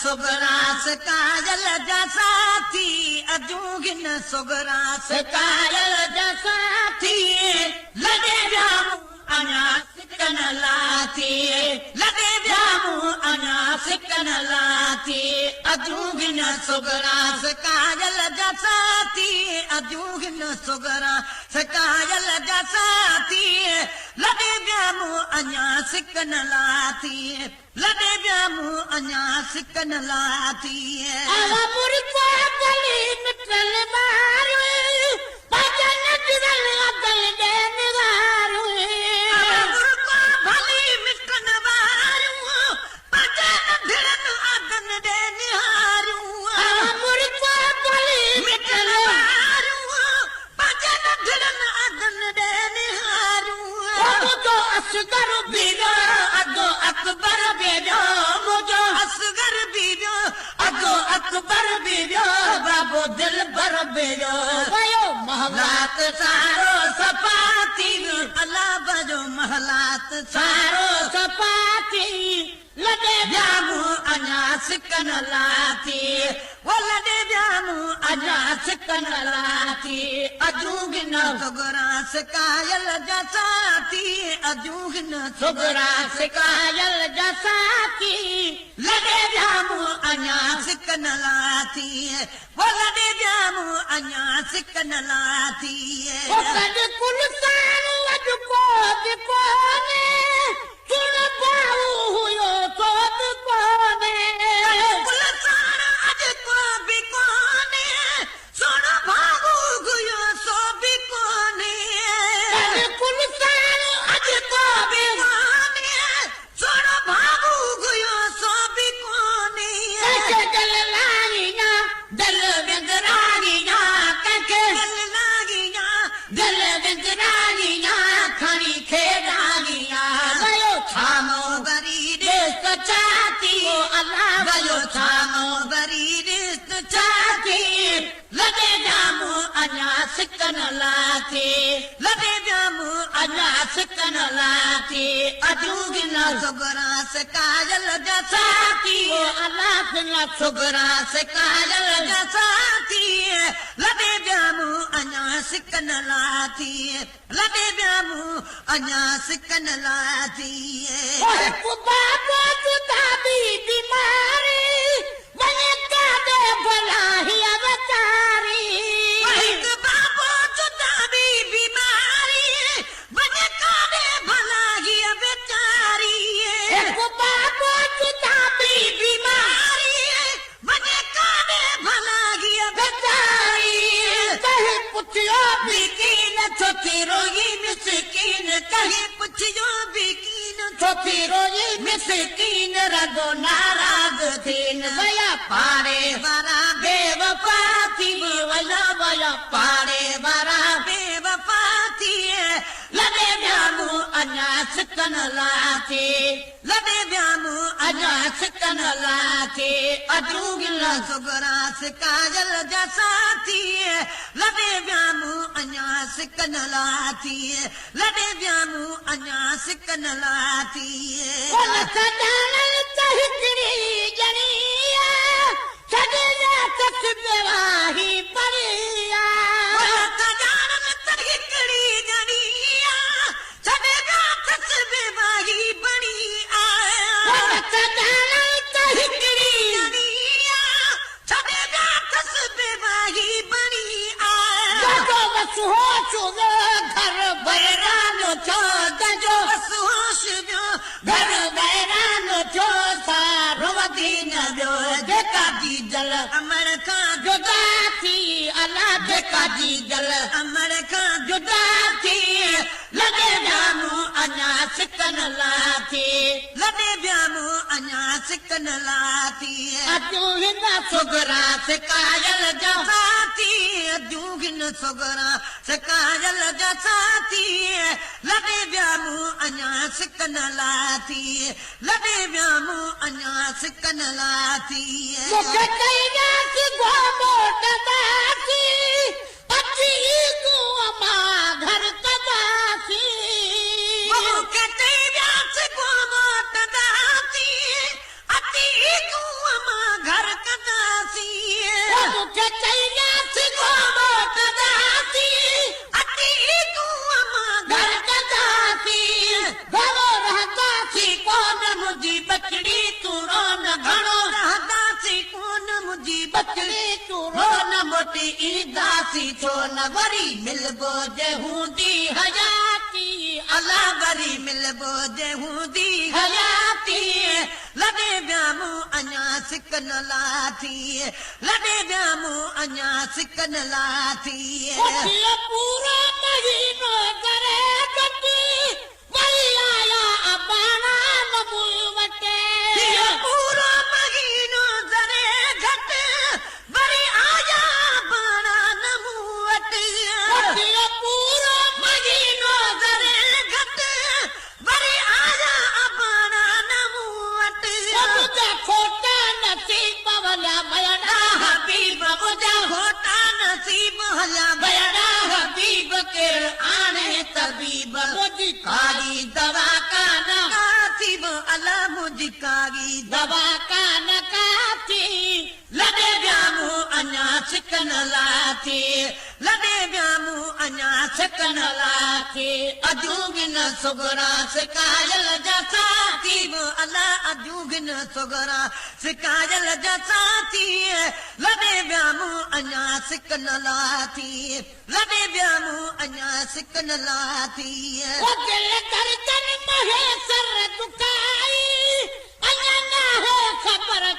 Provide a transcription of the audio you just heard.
सुगरास काजल जसाथी अजूगिन सुगरास काजल जसाथी लगे जामू अना सिकन लाथी लगे जामू अना सिकन लाथी अजूगिन सुगरास काजल जसाथी अजूगिन सुगरास काजल जसाथी लगे जामू अना सिकन लाथी लगे जामू अना सिकन लाथी मुर्गा गली मिटल मारू भजन दिल अदल दे निवारू मुर्गा भली मिटन वारू भजन दिल अदल दे निहारू मुर्गा गली मिटल वारू भजन दिल अदल दे निहारू मुझो असगर बीरो अदो अकबर बेजो मुझो असगर बीरो अदो अकबर बेजो बाबो दिल बर बेजो भयो महला महलात सारो सपाती अल्लाह बजो महलात सारो सपाती लगे जामू अना सिकन लाथी वो लगे जामू अना सिकन लाथी अजूगिन सुगरास कायल जसाती अजूगिन सुगरास कायल जसाती लगे जामू अना सिकन लाथी वो लगे जामू अना सिकन लाथी कद कुल सारू अज को कोने सुन पाऊ हुयो तो कोने कुलसार अज को भी कोने सुन भागू गुयो सो भी कोने कद कुल सारू अज को भी कोने सुन भागू गुयो सो भी कोने दल लागिया दल बिगड़ागिया कके दल लागिया दल बिगड़ागिया खड़ी खेड़ागिया गयो थामो बरी रिश्त चाहती अल्लाह गयो थामो बरी रिश्त चाहती लगे जामू अना सिकन लाथी लगे जामू अना सिकन लाथी अजूगिन सुगरास काजल जसाती अल्लाह फिर सुगरास काजल जसाती लगे जामू अना सिकन लाथी लगे जामू अना सिकन लाथी बाबो जुदा भी बीमारी बने कादे भला ही अवतारी एक बाबो जुदा भी बीमारी बने काले भला ही बेचारी एक बाबो जुदा भी बीमारी बने काले भला ही बेचारी कहीं पुछियो बिकीन छोटी रोई मिसकीन कहीं पुछियो बिकीन छोटी रोई मिसकीन रगो नाराज थीन गया पारे वारा बेवफा थी वया वया पारे वारा बेवफा थी लगे जामू अना सिकन लाथी लगे जामू अना सिकन लाथी अजूगिन सुगरास काजल जसाथी लगे जामू अना सिकन लाथी लगे जामू अना सिकन लाथी बोल सदानल तहकरी जनिया सदना तस्बीवाही परिया कजानन तहकरी जनिया सदना तस्बीवाही बनी बोल सदानल तहकरी जनिया सदना तस्बीवाही बनी जो बस हो चुनो घर बैरानो छो गजो बस होश जो घर बैरानो छो सारो दीन जो देखा दी जल अमर खां जुदा थी अल्लाह देखा दी जल अमर खां जुदा थी लगे जामू अना सिकन लाथी लगे जामू अना सिकन लाथी अजू हिन सुगरास काजल जसाती अजूगिन सुगरास काजल जसाती लगे जामू अना सिकन लाथी लगे जामू अना सिकन लाथी मुखे कईया सी गो मोट दासी अची गो अमा घर कदासी कहते व्यास को मोट दासी अति को अमा मुंहिंजी बचड़ी तूं रो न मोटी ईंदासी छो न वरी मिलबो जे हूंदी हयाती अला वरी मिलबो जे हूंदी हयाती लॾे वियामूं अञा सिक न लाथी लॾे वियामूं अञा सिक न लाथी पूरो महीनो करे गॾु वरी आया अबाणा नमू वटे पूरो महीनो करे घटि वरी आया बाणा नमू वटि पूरो महीनो करे घटि वरी आया बाणा नमू वटि मुंहिंजा खोटा नसीब वलिया भयड़ा हबीब मुंहिंजा होटा नसीब हलिया भयड़ा हबीब केरु आणे तबीब मुंहिंजी कारी दवा कान कासीब अला मुंहिंजी कारी दवा कान काथी लॾे वियामूं अञा सिक न लाथी लॾे वियामूं अञा सिक न लाथी अजूं बि न सुगरा सिकायल जा साथी अला अजूं बि न सुगरा सिकायल जा साथी लॾे वियामूं अञा सिक न लाथी लॾे वियामूं अञा सिक न लाथी दिल दर्दन महे सर दुखाई अञा न है ख़बर